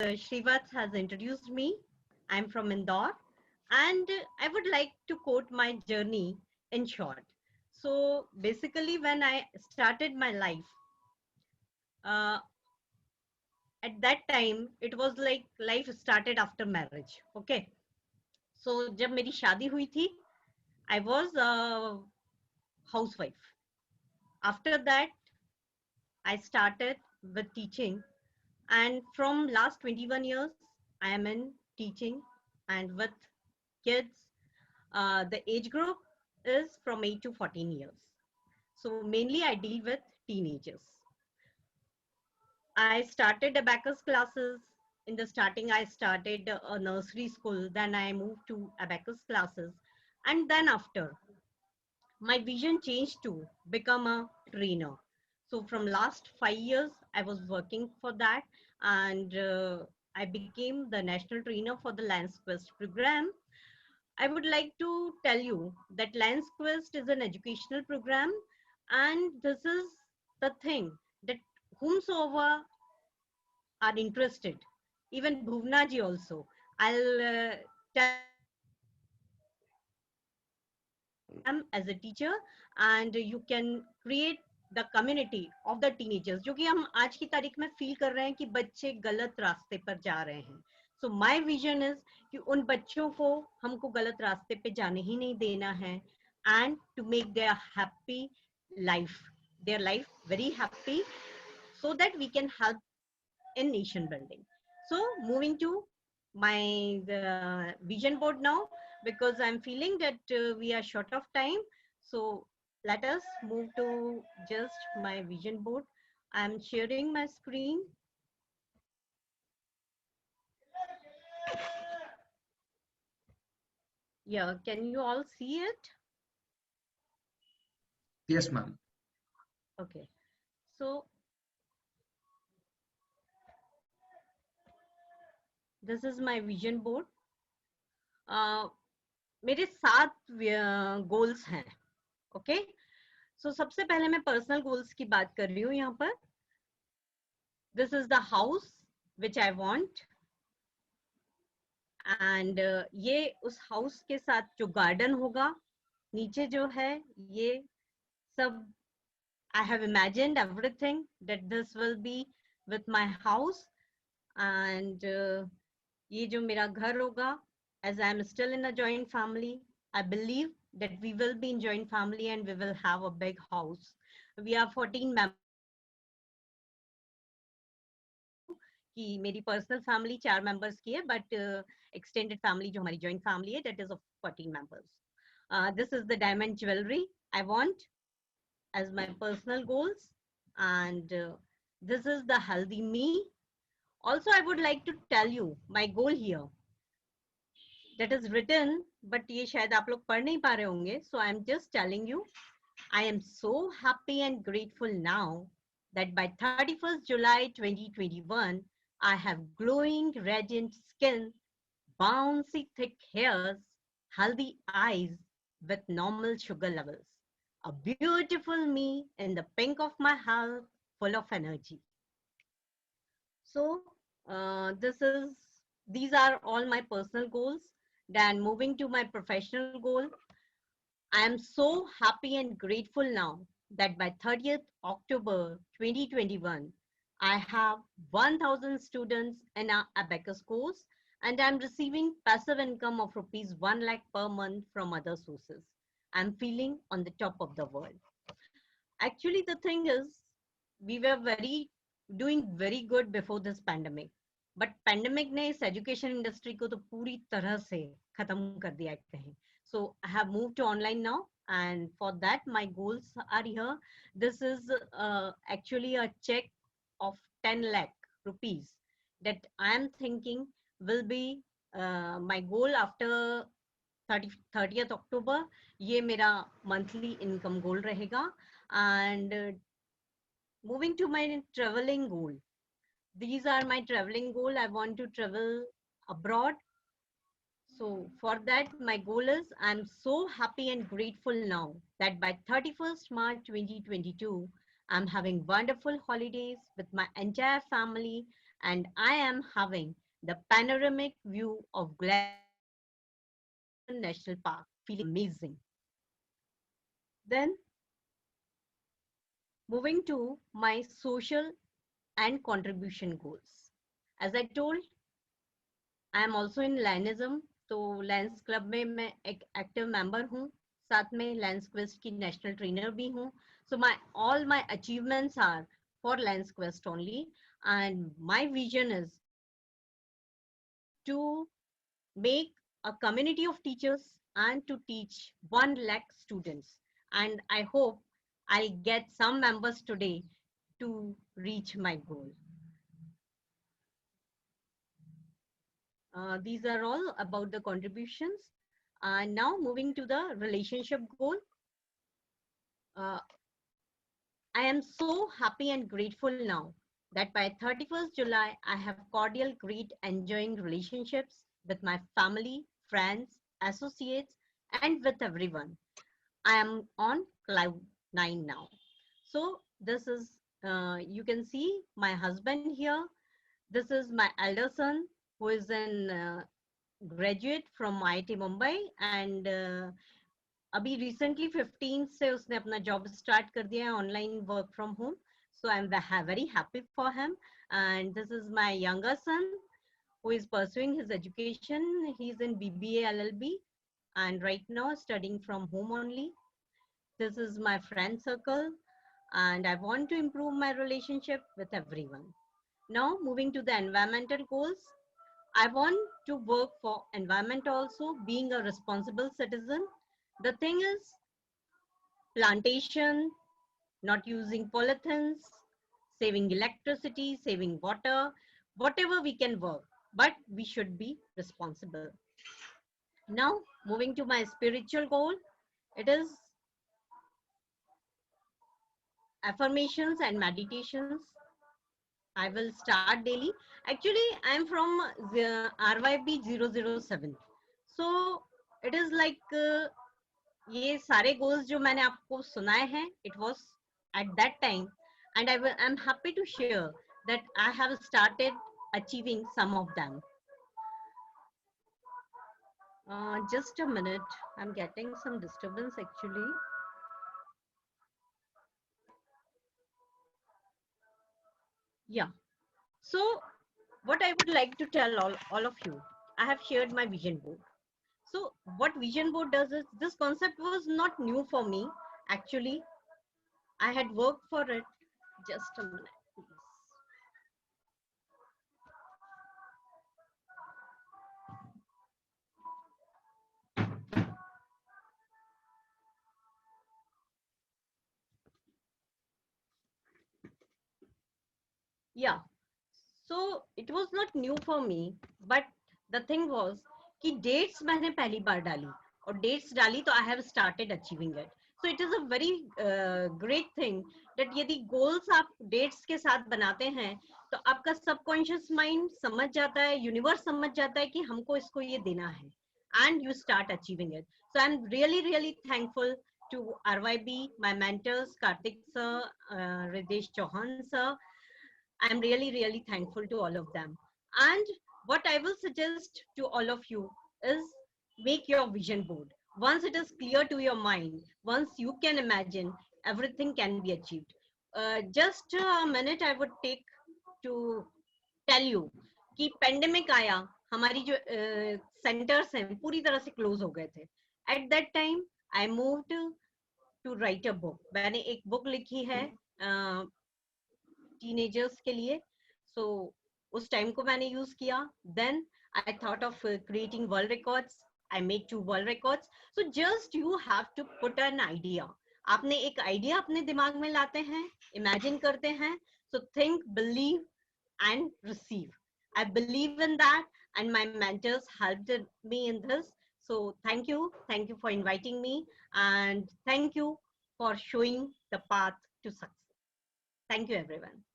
Srivat has introduced me. I'm from Indore, and I would like to quote my journey in short. So basically, when I started my life, uh, at that time, it was like life started after marriage. Okay. So जब मेरी शादी हुई थी, I was a housewife. After that, I started with teaching, and from last 21 years, I am in teaching and with kids. The age group is from 8 to 14 years. So mainly I deal with teenagers. I started abacus classes. In the starting, I started a nursery school. Then I moved to abacus classes. And then after, my vision changed to become a trainer. So from last 5 years, I was working for that, and I became the national trainer for the Lions Quest program. I would like to tell you that Lions Quest is an educational program, and this is the thing that whomsoever are interested, even Bhuvna ji also, I'll tell them as a teacher, and you can create the community of the teenagers, जो कि हम आज की तारीख में feel कर रहे हैं कि बच्चे गलत रास्ते पर जा रहे हैं. So my vision is कि उन बच्चों को हमको गलत रास्ते पे जाने ही नहीं देना है, and to make their happy life, their life very happy, so that we can help in nation building. So moving to my vision board now, because I'm feeling that we are short of time. So let us move to just my vision board. I'm sharing my screen. Yeah, can you all see it? Yes, ma'am. Okay. So this is my vision board. मेरे 7 goals हैं. Okay. सो सबसे पहले मैं personal goals की बात कर रही हूँ यहाँ पर. This is the house which I want. And ये उस हाउस के साथ जो गार्डन होगा, नीचे जो है ये सब, I have imagined everything that this will be with my house. and ये जो मेरा घर होगा, as I am still in a joint family, I believe that we will be in joint family and we will have a big house. We are 14 members. कि मेरी personal family 4 members की है, but extended family जो हमारी joint family है, that is of 14 members. This is the diamond jewellery I want as my personal goals, and this is the healthy me. Also, I would like to tell you my goal here that is written, but ये शायद आप लोग पढ़ नहीं पा रहे होंगे, so I am just telling you. I am so happy and grateful now that by 31st July 2021, I have glowing, radiant skin, bouncy, thick hairs, healthy eyes with normal sugar levels, a beautiful me in the pink of my health, full of energy. So, these are all my personal goals. Then moving to my professional goal, I am so happy and grateful now that by 30th October 2021, I have 1,000 students in our Abacus course, and I'm receiving passive income of rupees 1 lakh per month from other sources. I'm feeling on the top of the world. Actually, the thing is, we were doing very good before this pandemic. But pandemic ने इस education industry को तो पूरी तरह से खत्म कर दिया कहें. So I have moved to online now, and for that my goals are here. This is actually a check of 10 lakh rupees that I am thinking will be my goal after 30th October. ये मेरा monthly income goal रहेगा. And moving to my traveling goal. These are my traveling goal. I want to travel abroad. So for that, my goal is I'm so happy and grateful now that by 31st March 2022, I'm having wonderful holidays with my entire family, and I am having the panoramic view of Glacier National Park, feeling amazing. Then moving to my social and contribution goals. As I told, I am also in Lionsism, तो Lions club में मैं एक active member हूँ, साथ में Lions quest की national trainer भी हूँ. So my all my achievements are for Lions Quest only, and my vision is to make a community of teachers and to teach 1 lakh students. And I hope I'll get some members today to reach my goal. These are all about the contributions. And now moving to the relationship goal. Uh, I am so happy and grateful now that by 31st July, I have cordial, great, enjoying relationships with my family, friends, associates, and with everyone. I am on cloud 9 now. So this is, you can see my husband here. This is my elder son who is an graduate from IIT Mumbai, and अभी recently 15 से उसने अपना job start कर दिया है, online work from home. So I'm very happy for him. And this is my younger son who is pursuing his education. He's in BBA LLB and right now studying from home only. This is my friend circle, and I want to improve my relationship with everyone. Now moving to the environmental goals. I want to work for environment also, being a responsible citizen. The thing is, plantation, not using polythenes, saving electricity, saving water, whatever we can work, but we should be responsible. Now, moving to my spiritual goal, it is affirmations and meditations. I will start daily. Actually, I am from the RYB 007. So, it is like ये सारे goals जो मैंने आपको सुनाए हैं, it was at that time, and I'm happy to share that I have started achieving some of them. Just a minute, I'm getting some disturbance actually. Yeah. So what I would like to tell all of you, I have shared my vision board. So what vision board does is, this concept was not new for me. Actually, I had worked for it. Just a minute, please. Yeah. So it was not new for me, but the thing was कि dates मैंने पहली बार डाली और dates डाली तो I have started achieving it. So it is a very great thing that यदि goals आप dates के साथ बनाते हैं तो आपका subconscious mind समझ जाता है, universe समझ जाता है कि हमको इसको ये देना है, and you start achieving it. So I'm really thankful to RYB, my mentors Karthik sir, Ridesh Chauhan sir. I'm really thankful to all of them. And what I will suggest to all of you is make your vision board. Once it is clear to your mind, once you can imagine, everything can be achieved. Just a minute I would take to tell you कि pandemic आया, हमारी जो centers हैं पूरी तरह से close हो गए थे. At that time, I moved to write a book. मैंने एक book लिखी है teenagers के लिए. So उस time को मैंने use किया. Then I thought of creating world records. I made 2 world records. So just you have to put an idea. आपने एक idea अपने दिमाग में लाते हैं, imagine करते हैं. So think, believe, and receive. I believe in that, and my mentors helped me in this. So thank you for inviting me, and thank you for showing the path to success. Thank you, everyone.